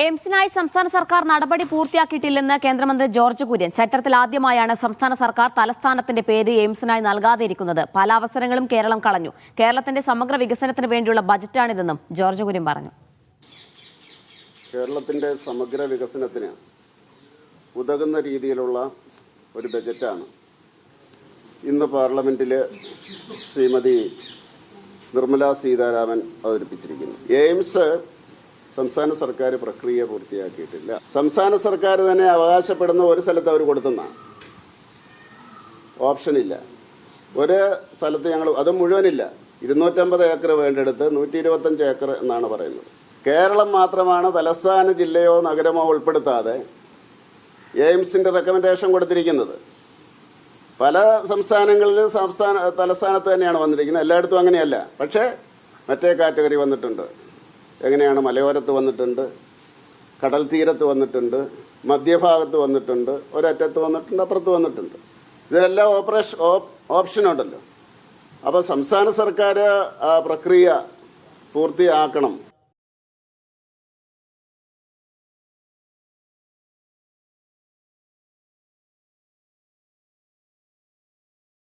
എയിംസിനായി സംസ്ഥാന സർക്കാർ നടപടി പൂർത്തിയാക്കിയിട്ടില്ലെന്ന് കേന്ദ്രമന്ത്രി ജോർജ് കുര്യൻ. ചരിത്രത്തിൽ ആദ്യമായാണ് സംസ്ഥാന സർക്കാർ തലസ്ഥാനത്തിന്റെ പേര് എയിംസിനായി നൽകാതെയിരിക്കുന്നത്. പല അവസരങ്ങളും കേരളം കളഞ്ഞു. കേരളത്തിന്റെ സമഗ്ര വികസനത്തിന് വേണ്ടിയുള്ള ബജറ്റാണിതെന്നും ജോർജ് കുര്യൻ പറഞ്ഞു. കേരളത്തിന്റെ സമഗ്ര വികസനത്തിന് ഉതകുന്ന രീതിയിലുള്ള ഒരു ബജറ്റാണ് ഇന്ന് പാർലമെന്റിൽ ശ്രീമതി നിർമ്മല സീതാരാമൻ അവതരിപ്പിച്ചിരിക്കുന്നത്. എയിംസ് സംസ്ഥാന സർക്കാർ പ്രക്രിയ പൂർത്തിയാക്കിയിട്ടില്ല. സംസ്ഥാന സർക്കാർ തന്നെ അവകാശപ്പെടുന്ന ഒരു സ്ഥലത്ത് അവർ കൊടുത്തെന്നാണ്. ഓപ്ഷനില്ല. ഒരു സ്ഥലത്ത് ഞങ്ങൾ അത് മുഴുവനില്ല. 250 ഏക്കർ വേണ്ടെടുത്ത് 125 ഏക്കർ എന്നാണ് പറയുന്നത്. കേരളം മാത്രമാണ് തലസ്ഥാന ജില്ലയോ നഗരമോ ഉൾപ്പെടുത്താതെ എയിംസിൻ്റെ റെക്കമെൻഡേഷൻ കൊടുത്തിരിക്കുന്നത്. പല സംസ്ഥാനങ്ങളിലും തലസ്ഥാനത്ത് തന്നെയാണ് വന്നിരിക്കുന്നത്. എല്ലായിടത്തും അങ്ങനെയല്ല. പക്ഷേ മറ്റേ കാറ്റഗറി വന്നിട്ടുണ്ട്. എങ്ങനെയാണ്? മലയോരത്ത് വന്നിട്ടുണ്ട്, കടൽ തീരത്ത് വന്നിട്ടുണ്ട്, മധ്യഭാഗത്ത് വന്നിട്ടുണ്ട്, ഒരറ്റത്ത് വന്നിട്ടുണ്ട്, അപ്പുറത്ത് വന്നിട്ടുണ്ട്. ഇതിലെല്ലാം ഓപ്ഷനുണ്ടല്ലോ. അപ്പോൾ സംസ്ഥാന സർക്കാർ ആ പ്രക്രിയ പൂർത്തിയാക്കണം.